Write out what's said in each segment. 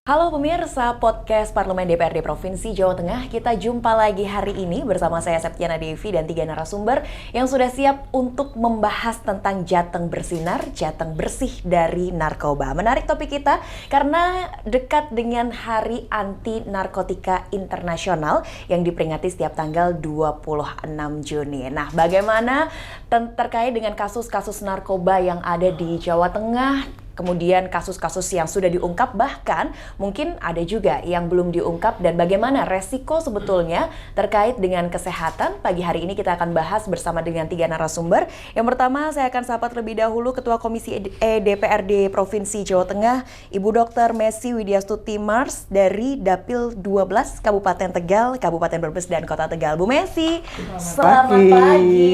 Halo pemirsa podcast Parlemen DPRD Provinsi Jawa Tengah. Kita jumpa lagi hari ini bersama saya Septiana Devi dan 3 narasumber yang sudah siap untuk membahas tentang Jateng Bersinar, Jateng Bersih dari Narkoba. Menarik topik kita karena dekat dengan Hari Anti Narkotika Internasional yang diperingati setiap tanggal 26 Juni. Nah, bagaimana terkait dengan kasus-kasus narkoba yang ada di Jawa Tengah? Kemudian kasus-kasus yang sudah diungkap, bahkan mungkin ada juga yang belum diungkap, dan bagaimana resiko sebetulnya terkait dengan kesehatan. Pagi hari ini kita akan bahas bersama dengan 3 narasumber. Yang pertama saya akan sapa terlebih dahulu Ketua Komisi DPRD Provinsi Jawa Tengah, Ibu Dr. Messi Widyastuti Mars dari Dapil 12 Kabupaten Tegal, Kabupaten Brebes dan Kota Tegal. Bu Messi, selamat pagi.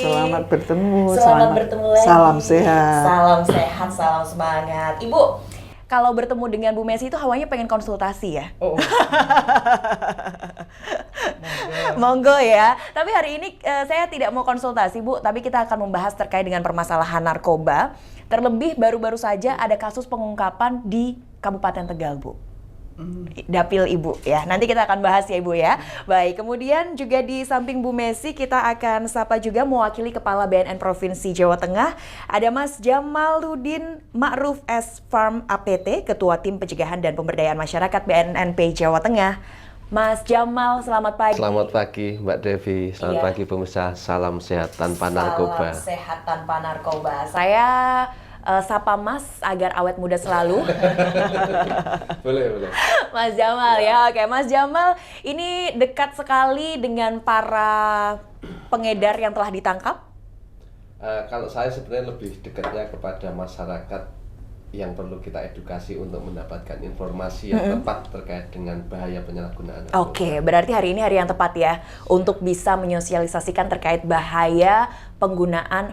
Selamat bertemu. Selamat bertemu lagi. Salam sehat. Salam sehat, salam semangat. Ibu, kalau bertemu dengan Bu Messi itu hawanya pengen konsultasi ya? Oh. Monggo ya. Tapi hari ini saya tidak mau konsultasi, Bu, tapi kita akan membahas terkait dengan permasalahan narkoba. Terlebih baru-baru saja ada kasus pengungkapan di Kabupaten Tegal, Bu. Dapil Ibu ya. Nanti kita akan bahas ya Ibu ya. Baik, kemudian juga di samping Bu Messi kita akan sapa juga mewakili Kepala BNN Provinsi Jawa Tengah. Ada Mas Jamaluddin Ma'ruf S. Farm APT, Ketua Tim Pencegahan dan Pemberdayaan Masyarakat BNNP Jawa Tengah. Mas Jamal, selamat pagi. Selamat pagi Mbak Devi, selamat pagi pemirsa. Salam sehat tanpa narkoba. Salam sehat tanpa narkoba. Saya sapa Mas agar awet muda selalu. Boleh. Mas Jamal ya, oke. Mas Jamal ini dekat sekali dengan para pengedar yang telah ditangkap? Kalau saya sebenarnya lebih dekatnya kepada masyarakat yang perlu kita edukasi untuk mendapatkan informasi yang tepat terkait dengan bahaya penyalahgunaan narkoba. Oke, berarti hari ini hari yang tepat ya untuk bisa menyosialisasikan terkait bahaya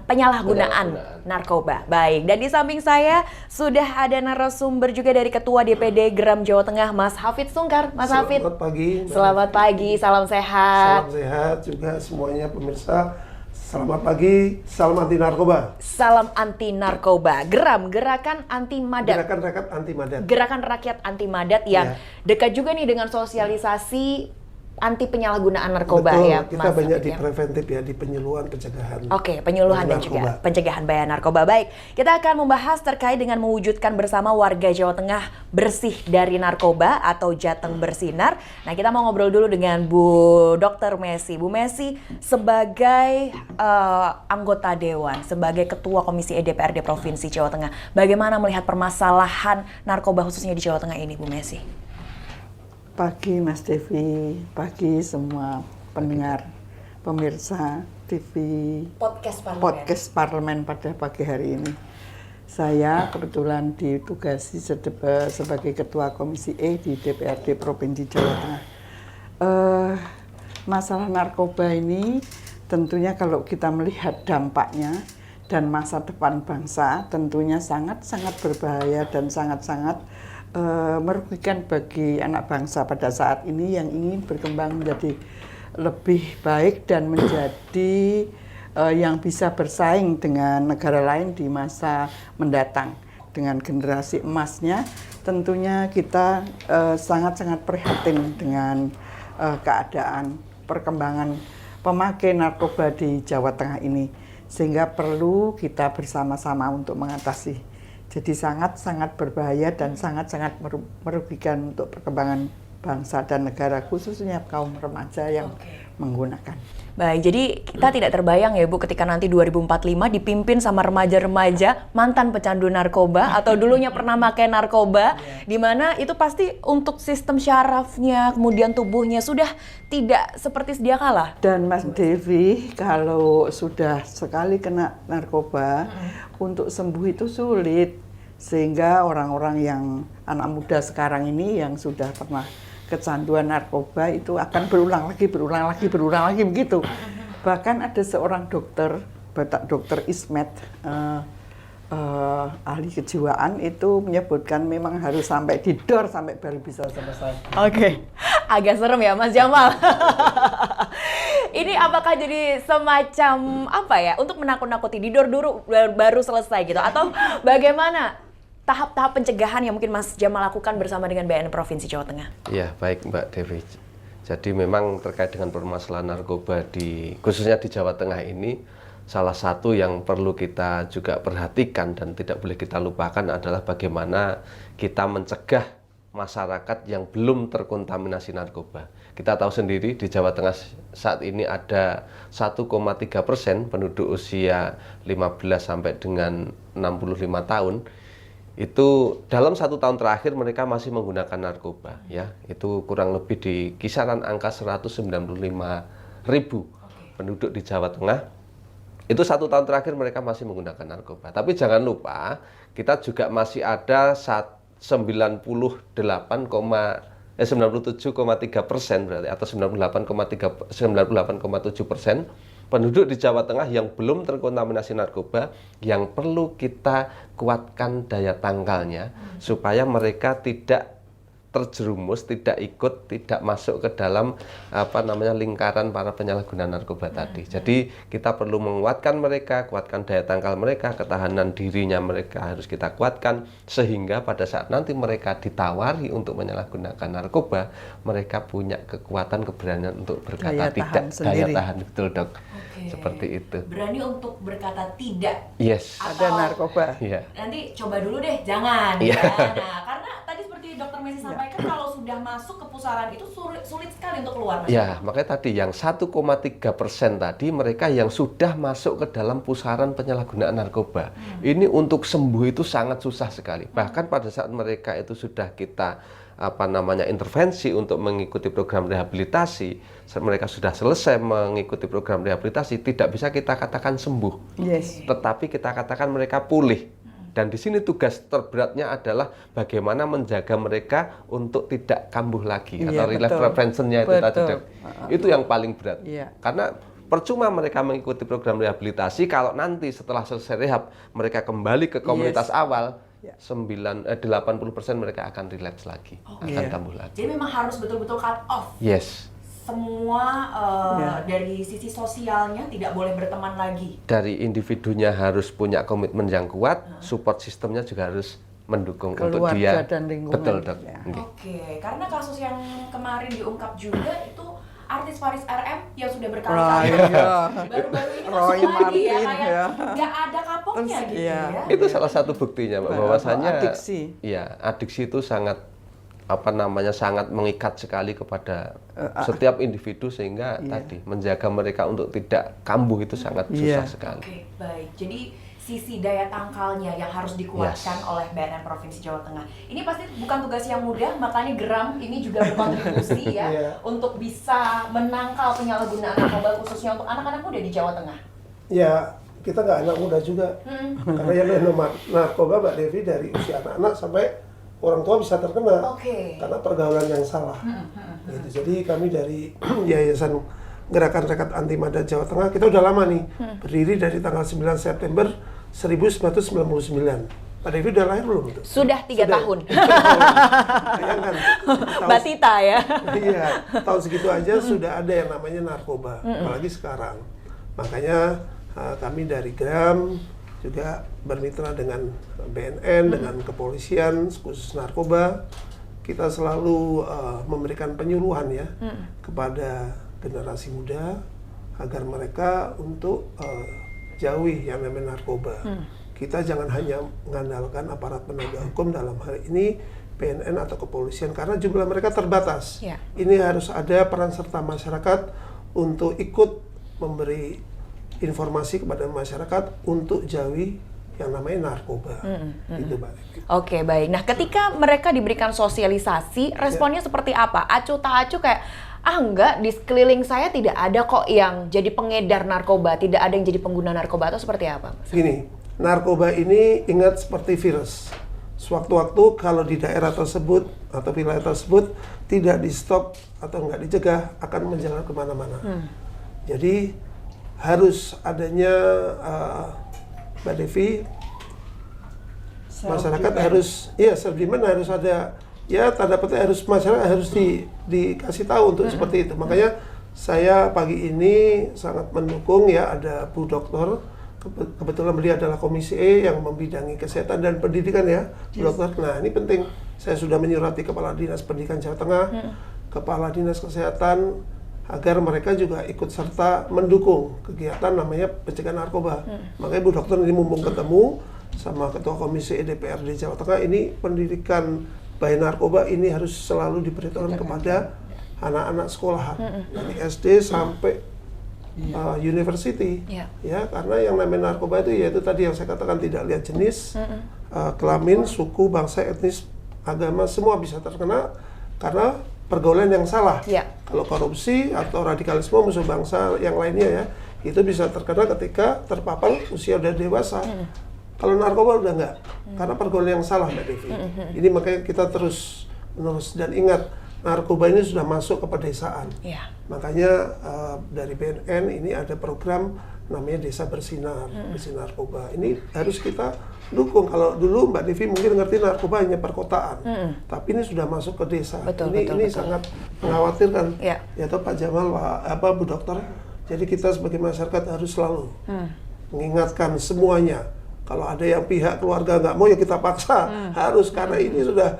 penyalahgunaan narkoba. Baik, dan di samping saya sudah ada narasumber juga dari Ketua DPD Geram Jawa Tengah, Mas Hafid Sungkar. Mas Hafid. Selamat pagi. Selamat pagi, salam sehat. Salam sehat juga semuanya pemirsa. Selamat pagi, salam anti narkoba. Salam anti narkoba. Geram, Gerakan Anti Madat. Gerakan rakyat anti madat. Gerakan Rakyat Anti Madat yang dekat juga nih dengan sosialisasi anti penyalahgunaan narkoba. Betul, ya. kita Mas banyak Hafid, di ya. preventif ya, di penyuluhan pencegahan. Oke, penyuluhan dan juga pencegahan bahaya narkoba. Baik, kita akan membahas terkait dengan mewujudkan bersama warga Jawa Tengah bersih dari narkoba atau Jateng Bersinar. Nah, kita mau ngobrol dulu dengan Bu Dr. Messi. Bu Messi sebagai anggota Dewan, sebagai Ketua Komisi DPRD Provinsi Jawa Tengah, bagaimana melihat permasalahan narkoba khususnya di Jawa Tengah ini, Bu Messi? Pagi Mas Devi, pagi semua pendengar, pemirsa TV Podcast Parlemen pada pagi hari ini. Saya kebetulan ditugasi sebagai Ketua Komisi E di DPRD Provinsi Jawa Tengah. Masalah narkoba ini tentunya kalau kita melihat dampaknya dan masa depan bangsa tentunya sangat-sangat berbahaya dan sangat-sangat merugikan bagi anak bangsa pada saat ini yang ingin berkembang menjadi lebih baik dan menjadi yang bisa bersaing dengan negara lain di masa mendatang. Dengan generasi emasnya tentunya kita sangat-sangat prihatin dengan keadaan perkembangan pemakai narkoba di Jawa Tengah ini, sehingga perlu kita bersama-sama untuk mengatasi. Jadi sangat-sangat berbahaya dan sangat-sangat merugikan untuk perkembangan bangsa dan negara, khususnya kaum remaja yang menggunakan. Baik, jadi kita tidak terbayang ya Bu ketika nanti 2045 dipimpin sama remaja-remaja mantan pecandu narkoba atau dulunya pernah pakai narkoba, di mana itu pasti untuk sistem syarafnya, kemudian tubuhnya sudah tidak seperti sedia kala. Dan Mas Devi, kalau sudah sekali kena narkoba, untuk sembuh itu sulit. Sehingga orang-orang yang anak muda sekarang ini yang sudah pernah kecanduan narkoba itu akan berulang lagi begitu. Bahkan ada seorang dokter, Dr. Ismet, ahli kejiwaan itu menyebutkan memang harus sampai didor sampai baru bisa selesai. Oke, agak serem ya Mas Jamal. Ini apakah jadi semacam apa ya, untuk menakut-nakuti, didor dulu baru selesai gitu, atau bagaimana? tahap-tahap pencegahan yang mungkin Mas Jamal lakukan bersama dengan BNN Provinsi Jawa Tengah? Ya, baik Mbak Devi. Jadi memang terkait dengan permasalahan narkoba khususnya di Jawa Tengah ini, salah satu yang perlu kita juga perhatikan dan tidak boleh kita lupakan adalah bagaimana kita mencegah masyarakat yang belum terkontaminasi narkoba. Kita tahu sendiri di Jawa Tengah saat ini ada 1,3% penduduk usia 15 sampai dengan 65 tahun. Itu dalam 1 tahun terakhir mereka masih menggunakan narkoba, ya. Itu kurang lebih di kisaran angka 195.000 penduduk di Jawa Tengah. Itu 1 tahun terakhir mereka masih menggunakan narkoba. Tapi jangan lupa kita juga masih ada 97,3% berarti, atau 98,7% penduduk di Jawa Tengah yang belum terkontaminasi narkoba, yang perlu kita kuatkan daya tangkalnya supaya mereka tidak terjerumus, tidak ikut, tidak masuk ke dalam lingkaran para penyalahguna narkoba tadi. Jadi kita perlu menguatkan mereka, kuatkan daya tangkal mereka, ketahanan dirinya mereka harus kita kuatkan, sehingga pada saat nanti mereka ditawari untuk menyalahgunakan narkoba, mereka punya kekuatan, keberanian untuk berkata tidak, daya tahan, betul dok. Seperti itu. Berani untuk berkata tidak. Yes. Ada narkoba. Iya. Nanti coba dulu deh, jangan. Iya. Ya. Nah, karena tadi seperti Dr. Messi sampaikan, kalau sudah masuk ke pusaran itu sulit sekali untuk keluar. Ya, makanya tadi yang 1,3% tadi mereka yang sudah masuk ke dalam pusaran penyalahgunaan narkoba. Ini untuk sembuh itu sangat susah sekali. Bahkan pada saat mereka itu sudah kita intervensi untuk mengikuti program rehabilitasi, mereka sudah selesai mengikuti program rehabilitasi, tidak bisa kita katakan sembuh. Yes. Tetapi kita katakan mereka pulih. Dan di sini tugas terberatnya adalah bagaimana menjaga mereka untuk tidak kambuh lagi, atau relapse prevention-nya itu tadi, Dok. Itu yang paling berat. Karena percuma mereka mengikuti program rehabilitasi kalau nanti setelah selesai rehab mereka kembali ke komunitas awal, 80% mereka akan relapse lagi, akan kambuh lagi. Jadi memang harus betul-betul cut off. Yes. Semua dari sisi sosialnya tidak boleh berteman lagi. Dari individunya harus punya komitmen yang kuat, support sistemnya juga harus mendukung keluarga untuk dia. Dan lingkungan. Betul, Dok. Ya. Oke, karena kasus yang kemarin diungkap juga itu artis Faris RM yang sudah berkali-kali baru-baru ini Roy masuk lagi ya, Martin, kayak nggak ada kapoknya gitu ya. Itu salah satu buktinya, Mbak, bahwasanya adiksi. Ya, adiksi itu sangat sangat mengikat sekali kepada setiap individu, sehingga tadi menjaga mereka untuk tidak kambuh itu sangat susah sekali. Oke, baik. Jadi sisi daya tangkalnya yang harus dikuatkan oleh BNN Provinsi Jawa Tengah. Ini pasti bukan tugas yang mudah, makanya Geram ini juga berkontribusi untuk bisa menangkal penyalahgunaan narkoba khususnya untuk anak-anak muda di Jawa Tengah. Ya, kita nggak anak muda juga. Karena yang narkoba, Mbak Devi, dari usia anak-anak sampai orang tua bisa terkena karena pergaulan yang salah. Gitu. Jadi kami dari Yayasan Gerakan Rekat Anti Mada Jawa Tengah, kita udah lama nih, berdiri dari tanggal 9 September 1999. Pak Devi udah lahir belum? Sudah 3 tahun. Bayangkan. Mbak Tita ya. Iya, tahun segitu aja sudah ada yang namanya narkoba, apalagi sekarang. Makanya kami dari Gram juga bermitra dengan BNN, dengan kepolisian, khusus narkoba. Kita selalu memberikan penyuluhan ya kepada generasi muda agar mereka untuk jauhi yang namanya narkoba. Kita jangan hanya mengandalkan aparat penegak hukum, dalam hal ini BNN atau kepolisian, karena jumlah mereka terbatas. Ini harus ada peran serta masyarakat untuk ikut memberi informasi kepada masyarakat untuk jauhi yang namanya narkoba. Itu, Mbak. Oke, baik. Nah, ketika mereka diberikan sosialisasi, responnya seperti apa? Acuh tak acuh kayak, enggak, di sekeliling saya tidak ada kok yang jadi pengedar narkoba, tidak ada yang jadi pengguna narkoba, atau seperti apa? Gini, narkoba ini ingat seperti virus. Sewaktu-waktu kalau di daerah tersebut atau wilayah tersebut tidak di stop atau nggak dicegah, akan menjalar kemana-mana. Jadi harus adanya Mbak Devi, masyarakat harus, self-demand harus ada, tanda petik harus, masyarakat harus dikasih tahu untuk seperti itu. Makanya saya pagi ini sangat mendukung ada Bu Dokter, kebetulan beliau adalah Komisi E yang membidangi kesehatan dan pendidikan ya, Bu Dokter. Nah ini penting, saya sudah menyurati Kepala Dinas Pendidikan Jawa Tengah, Kepala Dinas Kesehatan, agar mereka juga ikut serta mendukung kegiatan namanya pencegahan narkoba. Makanya Bu Dokter ini mumpung ketemu sama Ketua Komisi E DPRD Jawa Tengah, ini pendidikan bahaya narkoba ini harus selalu diberitahukan kepada anak-anak sekolahan dari SD sampai university, ya, karena yang namanya narkoba itu yaitu tadi yang saya katakan, tidak lihat jenis, kelamin, suku, bangsa, etnis, agama, semua bisa terkena karena pergaulan yang salah. Kalau korupsi atau radikalisme musuh bangsa yang lainnya ya, itu bisa terkena ketika terpapar usia udah dewasa. Kalau narkoba udah enggak, karena pergaulan yang salah, Mbak Devi. Ini makanya kita terus menerus, dan ingat, narkoba ini sudah masuk ke pedesaan. Makanya dari BNN ini ada program namanya Desa Bersinar, bersih narkoba. Ini harus kita dukung. Kalau dulu Mbak Devi mungkin ngerti narkoba hanya perkotaan, tapi ini sudah masuk ke desa. Ini sangat mengkhawatirkan. Ya toh Pak Jamal, Bu Dokter. Jadi kita sebagai masyarakat harus selalu mengingatkan semuanya. Kalau ada yang pihak keluarga nggak mau, ya kita paksa. Harus, karena ini sudah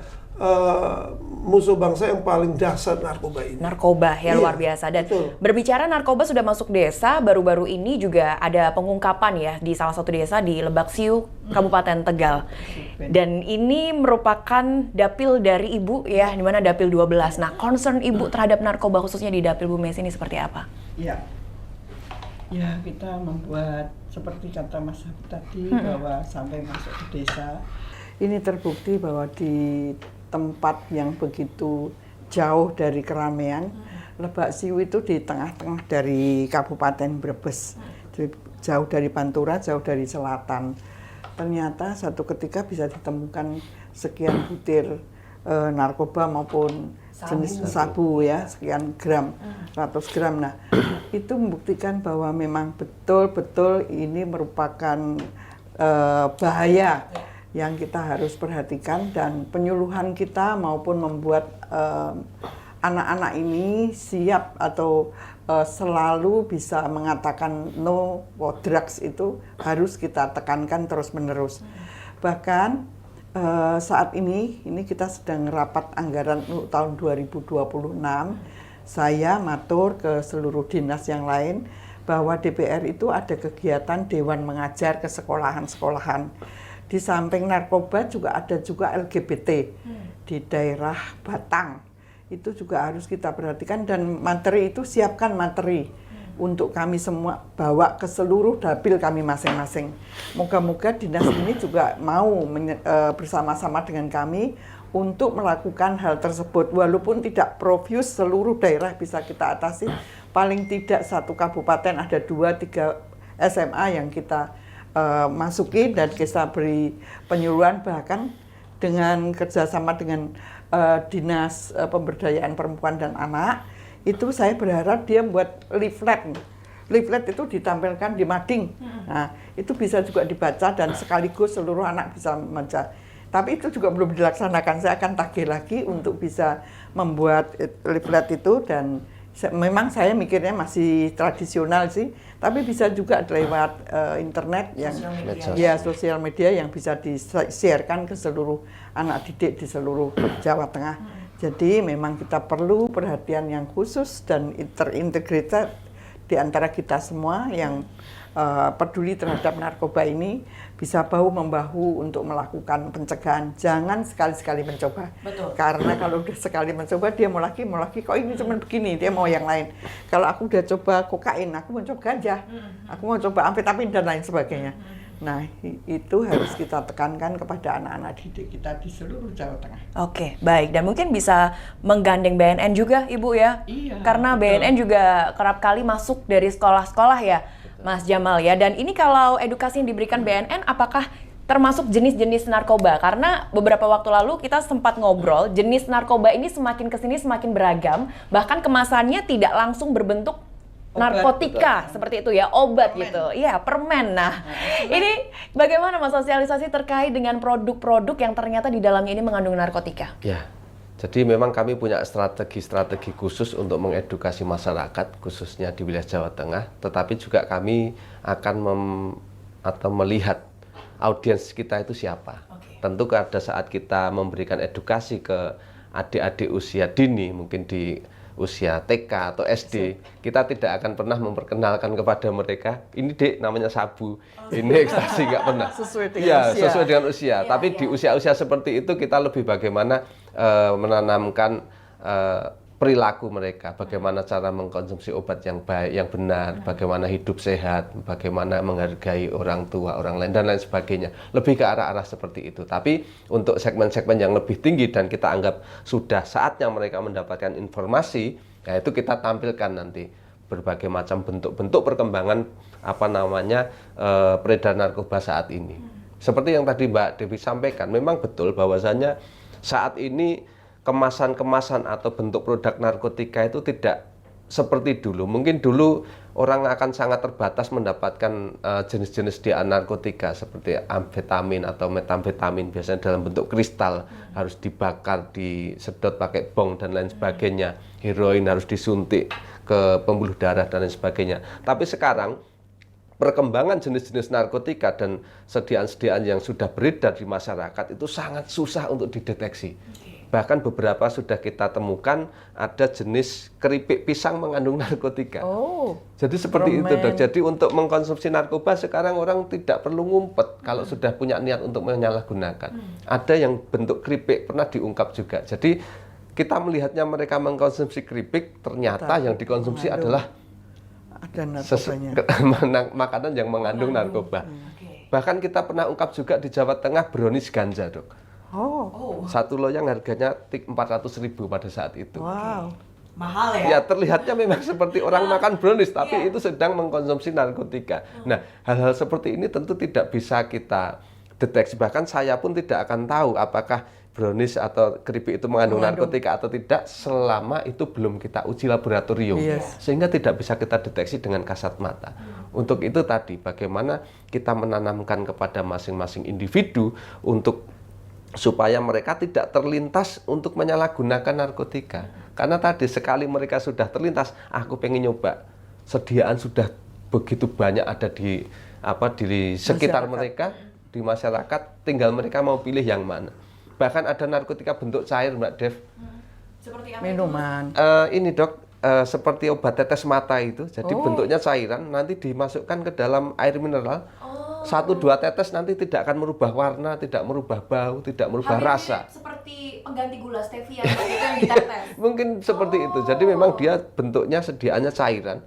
musuh bangsa yang paling dahsyat, narkoba ini. Narkoba ya, luar biasa. Dan berbicara narkoba sudah masuk desa, baru-baru ini juga ada pengungkapan ya di salah satu desa di Lebak Siu, Kabupaten Tegal. Dan ini merupakan dapil dari Ibu ya, di mana dapil 12. Nah, concern Ibu terhadap narkoba khususnya di dapil Bu Mes ini seperti apa? Ya, kita membuat seperti kata Mas Habib tadi, bahwa sampai masuk ke desa, ini terbukti bahwa di tempat yang begitu jauh dari keramaian, Lebak Siu itu di tengah-tengah dari Kabupaten Brebes, jauh dari Pantura, jauh dari selatan. Ternyata satu ketika bisa ditemukan sekian butir narkoba maupun jenis sabu ya, sekian gram, 100 gram. Nah, itu membuktikan bahwa memang betul-betul ini merupakan bahaya yang kita harus perhatikan, dan penyuluhan kita maupun membuat anak-anak ini siap atau selalu bisa mengatakan no drugs itu harus kita tekankan terus-menerus. Bahkan saat ini kita sedang rapat anggaran tahun 2026. Saya matur ke seluruh dinas yang lain bahwa DPR itu ada kegiatan Dewan Mengajar ke sekolahan-sekolahan. Di samping narkoba juga ada juga LGBT di daerah Batang. Itu juga harus kita perhatikan, dan materi itu siapkan materi untuk kami semua bawa ke seluruh dapil kami masing-masing. Moga-moga dinas ini juga mau bersama-sama dengan kami untuk melakukan hal tersebut. Walaupun tidak profuse seluruh daerah bisa kita atasi, paling tidak satu kabupaten ada 2-3 SMA yang kita masuki dan kita beri penyuluhan, bahkan dengan kerjasama dengan Dinas Pemberdayaan Perempuan dan Anak. Itu saya berharap dia buat leaflet. Leaflet itu ditampilkan di mading. Nah, itu bisa juga dibaca dan sekaligus seluruh anak bisa membaca. Tapi itu juga belum dilaksanakan. Saya akan tagih lagi untuk bisa membuat leaflet itu, dan memang saya mikirnya masih tradisional sih, tapi bisa juga lewat internet yang sosial media yang bisa di-sharekan ke seluruh anak didik di seluruh Jawa Tengah. Jadi memang kita perlu perhatian yang khusus dan terintegrated di antara kita semua yang peduli terhadap narkoba ini, bisa bahu-membahu untuk melakukan pencegahan. Jangan sekali-sekali mencoba. Karena kalau udah sekali mencoba, dia mau lagi, kok ini cuma begini, dia mau yang lain. Kalau aku udah coba kokain, aku mau coba ganja, aku mau coba amfetamin dan lain sebagainya. Nah, itu harus kita tekankan kepada anak-anak didik kita di seluruh Jawa Tengah. Oke, baik. Dan mungkin bisa menggandeng BNN juga, Ibu ya? Iya. Karena betul. BNN juga kerap kali masuk dari sekolah-sekolah ya, betul, Mas Jamal ya. Dan ini kalau edukasi yang diberikan BNN, apakah termasuk jenis-jenis narkoba? Karena beberapa waktu lalu kita sempat ngobrol, jenis narkoba ini semakin kesini semakin beragam, bahkan kemasannya tidak langsung berbentuk narkotika, seperti itu ya, obat permen. Gitu. Iya, permen. Nah, ini bagaimana Mas sosialisasi terkait dengan produk-produk yang ternyata di dalamnya ini mengandung narkotika? Ya, jadi memang kami punya strategi khusus untuk mengedukasi masyarakat, khususnya di wilayah Jawa Tengah, tetapi juga kami akan atau melihat audiens kita itu siapa. Tentu pada saat kita memberikan edukasi ke adik-adik usia dini, mungkin di usia TK atau SD, kita tidak akan pernah memperkenalkan kepada mereka, ini dek namanya sabu, ini ekstasi, nggak pernah. Sesuai dengan usia. Sesuai dengan usia. Tapi di usia-usia seperti itu kita lebih bagaimana menanamkan perilaku mereka, bagaimana cara mengkonsumsi obat yang baik, yang benar, bagaimana hidup sehat, bagaimana menghargai orang tua, orang lain, dan lain sebagainya. Lebih ke arah-arah seperti itu. Tapi untuk segmen-segmen yang lebih tinggi dan kita anggap sudah saatnya mereka mendapatkan informasi, yaitu kita tampilkan nanti berbagai macam bentuk-bentuk perkembangan peredaran narkoba saat ini. Seperti yang tadi Mbak Devi sampaikan, memang betul bahwasanya saat ini kemasan-kemasan atau bentuk produk narkotika itu tidak seperti dulu. Mungkin dulu orang akan sangat terbatas mendapatkan jenis-jenis DA narkotika seperti amfetamin atau metamfetamin, biasanya dalam bentuk kristal, harus dibakar, disedot pakai bong dan lain sebagainya. Heroin harus disuntik ke pembuluh darah dan lain sebagainya. Tapi sekarang perkembangan jenis-jenis narkotika dan sediaan-sediaan yang sudah beredar di masyarakat itu sangat susah untuk dideteksi. Bahkan beberapa sudah kita temukan ada jenis keripik pisang mengandung narkotika. Jadi seperti itu, Dok. Jadi untuk mengkonsumsi narkoba sekarang orang tidak perlu ngumpet kalau sudah punya niat untuk menyalahgunakan. Ada yang bentuk keripik pernah diungkap juga. Jadi kita melihatnya mereka mengkonsumsi keripik, ternyata yang dikonsumsi adalah makanan yang mengandung narkoba. Bahkan kita pernah ungkap juga di Jawa Tengah brownies ganja, Dok. Satu loyang harganya 400.000 pada saat itu. Mahal ya? Ya, terlihatnya memang seperti orang makan brownies, tapi itu sedang mengkonsumsi narkotika. Nah, hal-hal seperti ini tentu tidak bisa kita deteksi. Bahkan saya pun tidak akan tahu apakah brownies atau keripik itu mengandung narkotika atau tidak selama itu belum kita uji laboratorium. Sehingga tidak bisa kita deteksi dengan kasat mata. Untuk itu tadi, bagaimana kita menanamkan kepada masing-masing individu supaya mereka tidak terlintas untuk menyalahgunakan narkotika. Karena tadi sekali mereka sudah terlintas, aku pengen nyoba. Sediaan sudah begitu banyak ada di sekitar mereka, di masyarakat, tinggal mereka mau pilih yang mana. Bahkan ada narkotika bentuk cair, Mbak Dev. Seperti apa? Minuman. Ini, Dok, seperti obat tetes mata itu. Jadi bentuknya cairan, nanti dimasukkan ke dalam air mineral. 1-2 tetes nanti tidak akan merubah warna, tidak merubah bau, tidak merubah rasa. Seperti pengganti gula stevia yang ditetes. Mungkin seperti itu. Jadi memang dia bentuknya sediaannya cairan.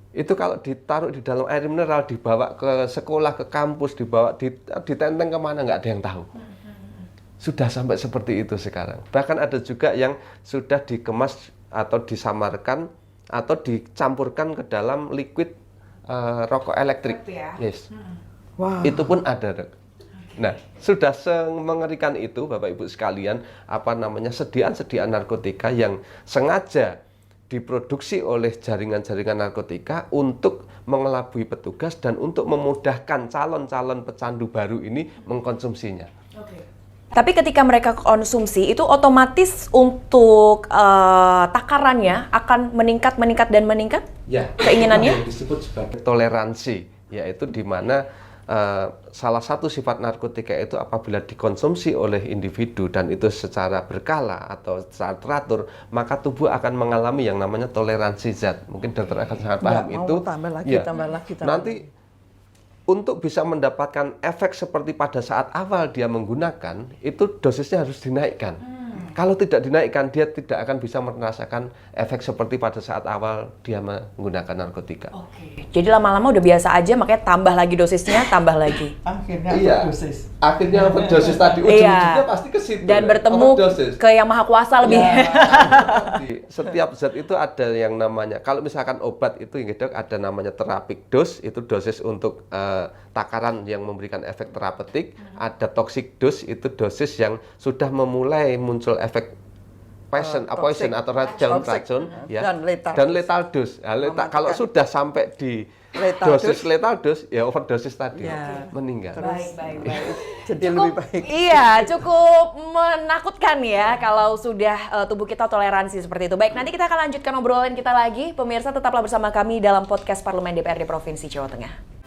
Itu kalau ditaruh di dalam air mineral, dibawa ke sekolah, ke kampus, ditenteng kemana, nggak ada yang tahu. Sudah sampai seperti itu sekarang. Bahkan ada juga yang sudah dikemas atau disamarkan atau dicampurkan ke dalam liquid rokok elektrik. Yes. Itu pun ada, Dok. Nah, sudah mengerikan itu Bapak Ibu sekalian, sediaan-sediaan narkotika yang sengaja diproduksi oleh jaringan-jaringan narkotika untuk mengelabui petugas dan untuk memudahkan calon-calon pecandu baru ini mengkonsumsinya. Tapi ketika mereka konsumsi itu otomatis untuk takarannya akan meningkat dan meningkat? Ya, keinginannya? Yang disebut sebagai toleransi, yaitu di mana salah satu sifat narkotika itu apabila dikonsumsi oleh individu dan itu secara berkala atau secara teratur, maka tubuh akan mengalami yang namanya toleransi zat. Mungkin dokter akan sangat paham itu. Tambah lagi. Nanti untuk bisa mendapatkan efek seperti pada saat awal dia menggunakan, itu dosisnya harus dinaikkan. Kalau tidak dinaikkan, dia tidak akan bisa merasakan efek seperti pada saat awal dia menggunakan narkotika. Jadi lama-lama udah biasa aja, makanya tambah lagi dosisnya, tambah lagi. Akhirnya overdosis. Akhirnya overdosis tadi, ujung-ujungnya pasti ke situ. Dan bertemu ke yang maha kuasa lebih. Setiap zat itu ada yang namanya, kalau misalkan obat itu yang Dok, ada namanya therapeutic dose, itu dosis untuk takaran yang memberikan efek terapeutik. Ada toxic dose, itu dosis yang sudah memulai muncul efek poison atau racun ya, dan lethal dose. Kalau sudah sampai di lethal dose ya overdosis tadi meninggal. Baik. Jadi lebih baik. Iya, cukup menakutkan ya kalau sudah tubuh kita toleransi seperti itu. Baik, nanti kita akan lanjutkan obrolan kita lagi. Pemirsa tetaplah bersama kami dalam podcast Parlemen DPRD Provinsi Jawa Tengah.